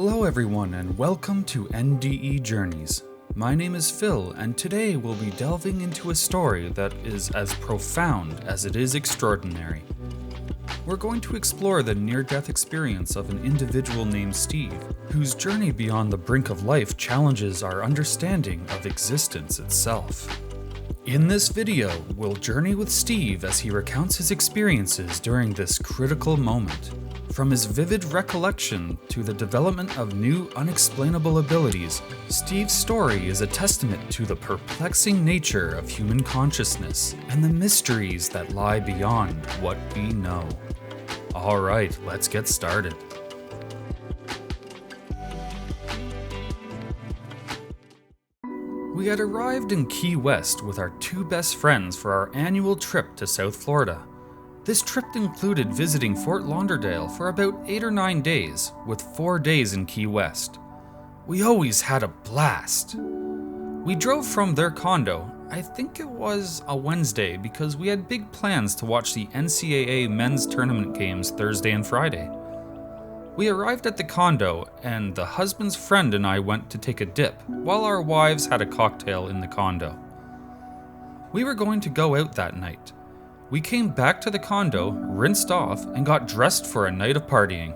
Hello everyone and welcome to NDE Journeys. My name is Phil and today we'll be delving into a story that is as profound as it is extraordinary. We're going to explore the near-death experience of an individual named Steve, whose journey beyond the brink of life challenges our understanding of existence itself. In this video, we'll journey with Steve as he recounts his experiences during this critical moment. From his vivid recollection to the development of new unexplainable abilities, Steve's story is a testament to the perplexing nature of human consciousness and the mysteries that lie beyond what we know. Alright, let's get started. We had arrived in Key West with our two best friends for our annual trip to South Florida. This trip included visiting Fort Lauderdale for about 8 or 9 days, with 4 days in Key West. We always had a blast. We drove from their condo, I think it was a Wednesday, because we had big plans to watch the NCAA men's tournament games Thursday and Friday. We arrived at the condo, and the husband's friend and I went to take a dip, while our wives had a cocktail in the condo. We were going to go out that night. We came back to the condo, rinsed off, and got dressed for a night of partying.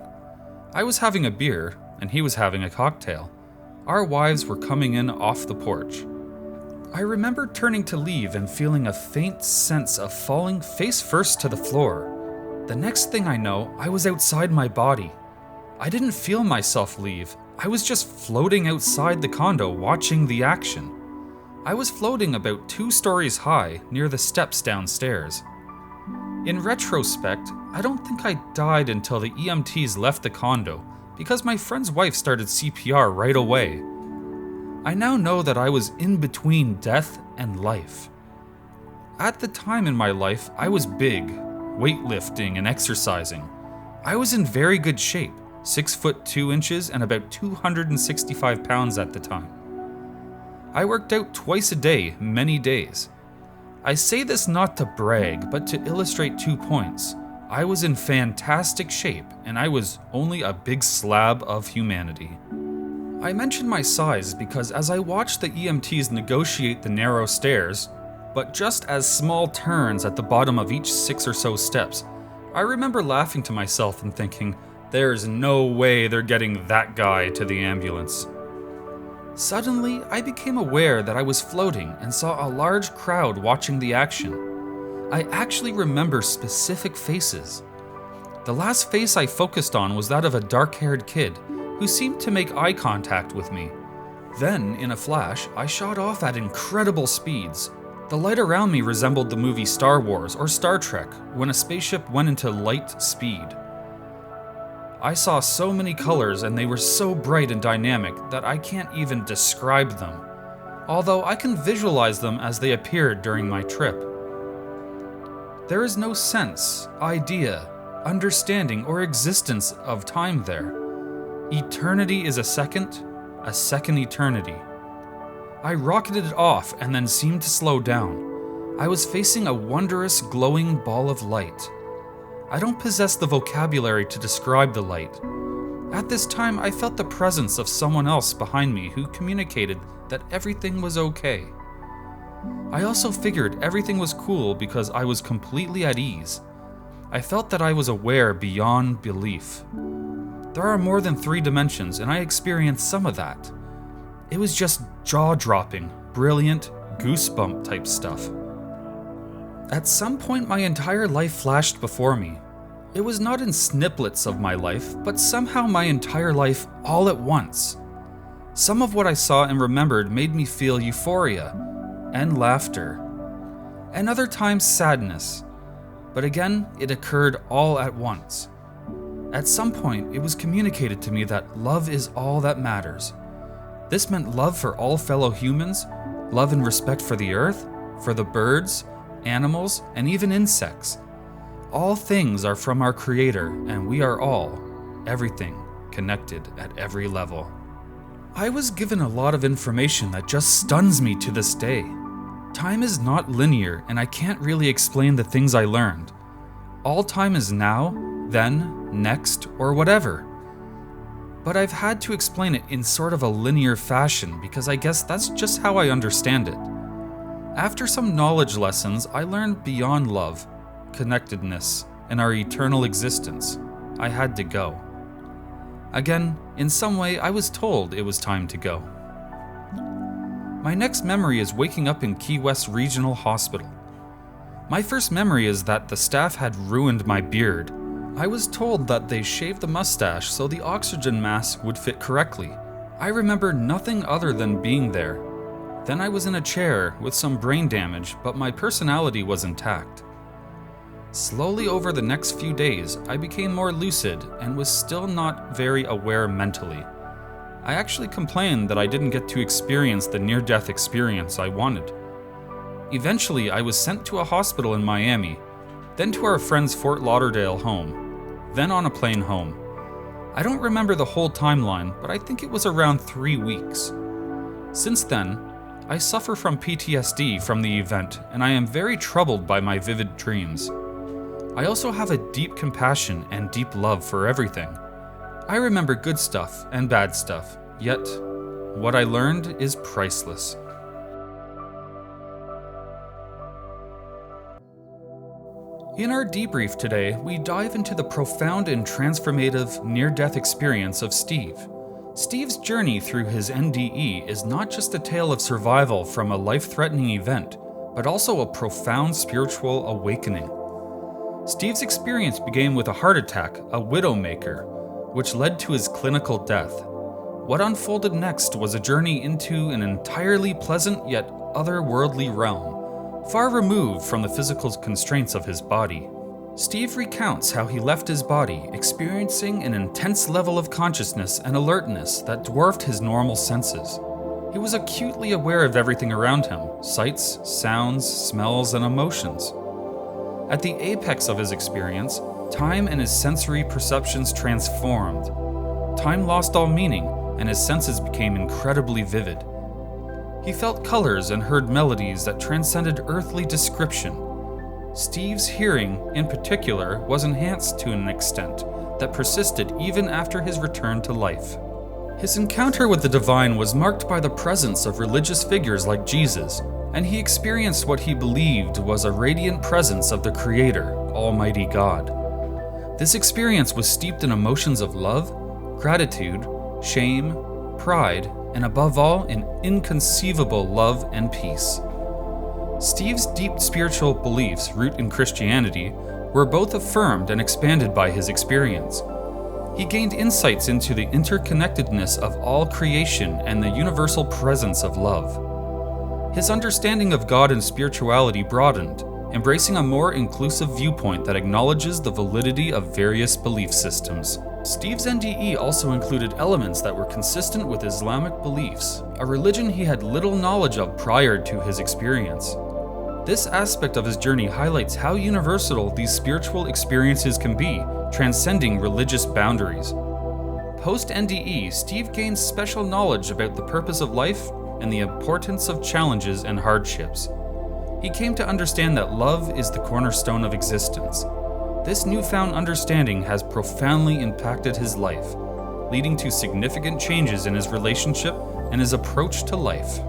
I was having a beer, and he was having a cocktail. Our wives were coming in off the porch. I remember turning to leave and feeling a faint sense of falling face first to the floor. The next thing I know, I was outside my body. I didn't feel myself leave. I was just floating outside the condo watching the action. I was floating about 2 stories high near the steps downstairs. In retrospect, I don't think I died until the EMTs left the condo, because my friend's wife started CPR right away. I now know that I was in between death and life. At the time in my life, I was big, weightlifting and exercising. I was in very good shape, 6 foot 2 inches and about 265 pounds at the time. I worked out twice a day, many days. I say this not to brag, but to illustrate 2 points. I was in fantastic shape, and I was only a big slab of humanity. I mention my size because as I watched the EMTs negotiate the narrow stairs, but just as small turns at the bottom of each 6 or so steps, I remember laughing to myself and thinking, there's no way they're getting that guy to the ambulance. Suddenly, I became aware that I was floating and saw a large crowd watching the action. I actually remember specific faces. The last face I focused on was that of a dark-haired kid who seemed to make eye contact with me. Then, in a flash, I shot off at incredible speeds. The light around me resembled the movie Star Wars or Star Trek when a spaceship went into light speed. I saw so many colors and they were so bright and dynamic that I can't even describe them, although I can visualize them as they appeared during my trip. There is no sense, idea, understanding, or existence of time there. Eternity is a second eternity. I rocketed off and then seemed to slow down. I was facing a wondrous glowing ball of light. I don't possess the vocabulary to describe the light. At this time, I felt the presence of someone else behind me who communicated that everything was okay. I also figured everything was cool because I was completely at ease. I felt that I was aware beyond belief. There are more than 3 dimensions, and I experienced some of that. It was just jaw-dropping, brilliant, goosebump type stuff. At some point, my entire life flashed before me. It was not in snippets of my life, but somehow my entire life all at once. Some of what I saw and remembered made me feel euphoria and laughter, and other times sadness. But again, it occurred all at once. At some point, it was communicated to me that love is all that matters. This meant love for all fellow humans, love and respect for the earth, for the birds, animals, and even insects. All things are from our Creator, and we are all, everything, connected at every level. I was given a lot of information that just stuns me to this day. Time is not linear, and I can't really explain the things I learned. All time is now, then, next, or whatever. but I've had to explain it in sort of a linear fashion because I guess that's just how I understand it. After some knowledge lessons, I learned beyond love, connectedness, and our eternal existence. I had to go. Again, in some way, I was told it was time to go. My next memory is waking up in Key West Regional Hospital. My first memory is that the staff had ruined my beard. I was told that they shaved the mustache so the oxygen mask would fit correctly. I remember nothing other than being there. Then I was in a chair with some brain damage, but my personality was intact. Slowly over the next few days, I became more lucid and was still not very aware mentally. I actually complained that I didn't get to experience the near-death experience I wanted. Eventually, I was sent to a hospital in Miami, then to our friend's Fort Lauderdale home, then on a plane home. I don't remember the whole timeline, but I think it was around 3 weeks. Since then, I suffer from PTSD from the event, and I am very troubled by my vivid dreams. I also have a deep compassion and deep love for everything. I remember good stuff and bad stuff, yet what I learned is priceless. In our debrief today, we dive into the profound and transformative near-death experience of Steve. Steve's journey through his NDE is not just a tale of survival from a life-threatening event, but also a profound spiritual awakening. Steve's experience began with a heart attack, a widowmaker, which led to his clinical death. What unfolded next was a journey into an entirely pleasant yet otherworldly realm, far removed from the physical constraints of his body. Steve recounts how he left his body, experiencing an intense level of consciousness and alertness that dwarfed his normal senses. He was acutely aware of everything around him, sights, sounds, smells, and emotions. At the apex of his experience, time and his sensory perceptions transformed. Time lost all meaning, and his senses became incredibly vivid. He felt colors and heard melodies that transcended earthly description. Steve's hearing, in particular, was enhanced to an extent that persisted even after his return to life. His encounter with the divine was marked by the presence of religious figures like Jesus, and he experienced what he believed was a radiant presence of the Creator, Almighty God. This experience was steeped in emotions of love, gratitude, shame, pride, and above all, in inconceivable love and peace. Steve's deep spiritual beliefs, root in Christianity, were both affirmed and expanded by his experience. He gained insights into the interconnectedness of all creation and the universal presence of love. His understanding of God and spirituality broadened, embracing a more inclusive viewpoint that acknowledges the validity of various belief systems. Steve's NDE also included elements that were consistent with Islamic beliefs, a religion he had little knowledge of prior to his experience. This aspect of his journey highlights how universal these spiritual experiences can be, transcending religious boundaries. Post-NDE, Steve gained special knowledge about the purpose of life and the importance of challenges and hardships. He came to understand that love is the cornerstone of existence. This newfound understanding has profoundly impacted his life, leading to significant changes in his relationship and his approach to life.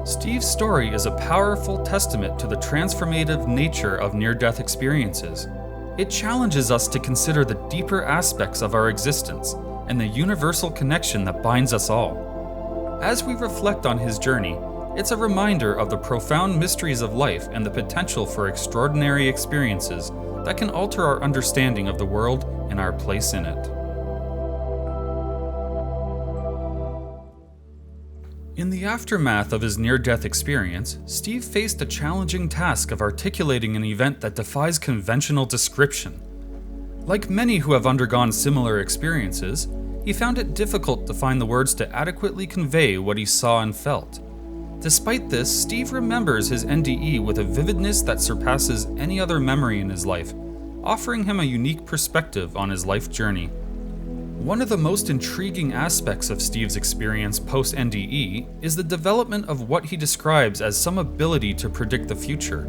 Steve's story is a powerful testament to the transformative nature of near-death experiences. It challenges us to consider the deeper aspects of our existence and the universal connection that binds us all. As we reflect on his journey, it's a reminder of the profound mysteries of life and the potential for extraordinary experiences that can alter our understanding of the world and our place in it. In the aftermath of his near-death experience, Steve faced a challenging task of articulating an event that defies conventional description. Like many who have undergone similar experiences, he found it difficult to find the words to adequately convey what he saw and felt. Despite this, Steve remembers his NDE with a vividness that surpasses any other memory in his life, offering him a unique perspective on his life journey. One of the most intriguing aspects of Steve's experience post-NDE is the development of what he describes as some ability to predict the future.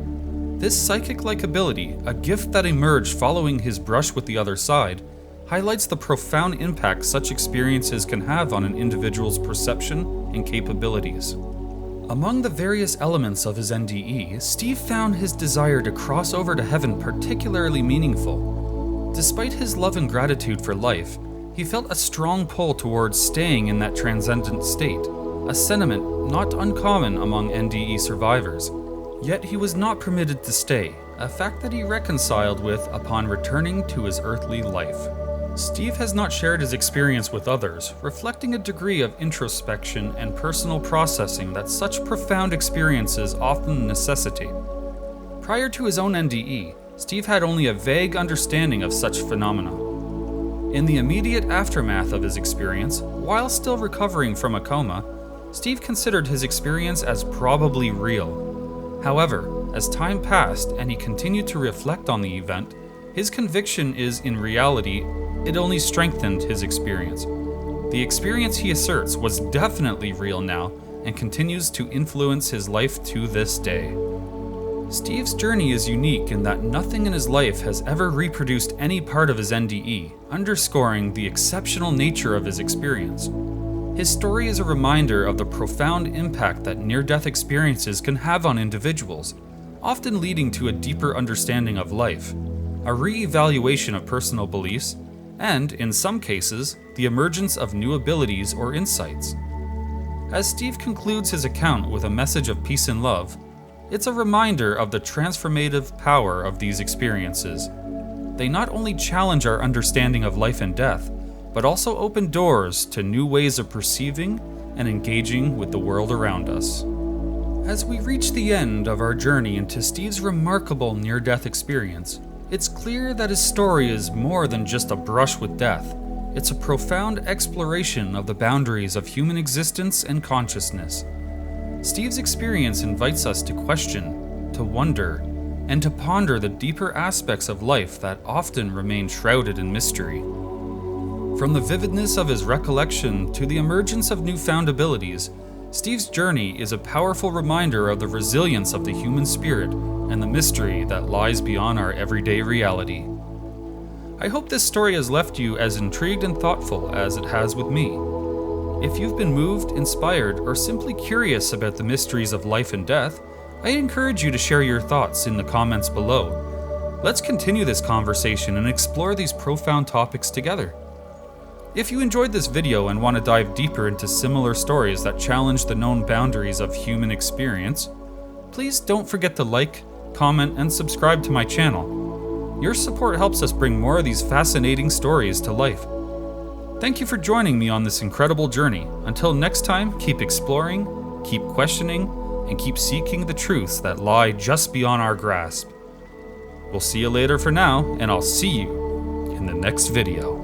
This psychic-like ability, a gift that emerged following his brush with the other side, highlights the profound impact such experiences can have on an individual's perception and capabilities. Among the various elements of his NDE, Steve found his desire to cross over to heaven particularly meaningful. Despite his love and gratitude for life, he felt a strong pull towards staying in that transcendent state, a sentiment not uncommon among NDE survivors. Yet he was not permitted to stay, a fact that he reconciled with upon returning to his earthly life. Steve has not shared his experience with others, reflecting a degree of introspection and personal processing that such profound experiences often necessitate. Prior to his own NDE, Steve had only a vague understanding of such phenomena. In the immediate aftermath of his experience, while still recovering from a coma, Steve considered his experience as probably real. However, as time passed and he continued to reflect on the event, his conviction is, in reality, it only strengthened his experience. The experience, he asserts, was definitely real now and continues to influence his life to this day. Steve's journey is unique in that nothing in his life has ever reproduced any part of his NDE, underscoring the exceptional nature of his experience. His story is a reminder of the profound impact that near-death experiences can have on individuals, often leading to a deeper understanding of life, a re-evaluation of personal beliefs, and, in some cases, the emergence of new abilities or insights. As Steve concludes his account with a message of peace and love, it's a reminder of the transformative power of these experiences. They not only challenge our understanding of life and death, but also open doors to new ways of perceiving and engaging with the world around us. As we reach the end of our journey into Steve's remarkable near-death experience, it's clear that his story is more than just a brush with death. It's a profound exploration of the boundaries of human existence and consciousness. Steve's experience invites us to question, to wonder, and to ponder the deeper aspects of life that often remain shrouded in mystery. From the vividness of his recollection to the emergence of newfound abilities, Steve's journey is a powerful reminder of the resilience of the human spirit and the mystery that lies beyond our everyday reality. I hope this story has left you as intrigued and thoughtful as it has with me. If you've been moved, inspired, or simply curious about the mysteries of life and death, I encourage you to share your thoughts in the comments below. Let's continue this conversation and explore these profound topics together. If you enjoyed this video and want to dive deeper into similar stories that challenge the known boundaries of human experience, please don't forget to like, comment, and subscribe to my channel. Your support helps us bring more of these fascinating stories to life. Thank you for joining me on this incredible journey. Until next time, keep exploring, keep questioning, and keep seeking the truths that lie just beyond our grasp. We'll see you later for now, and I'll see you in the next video.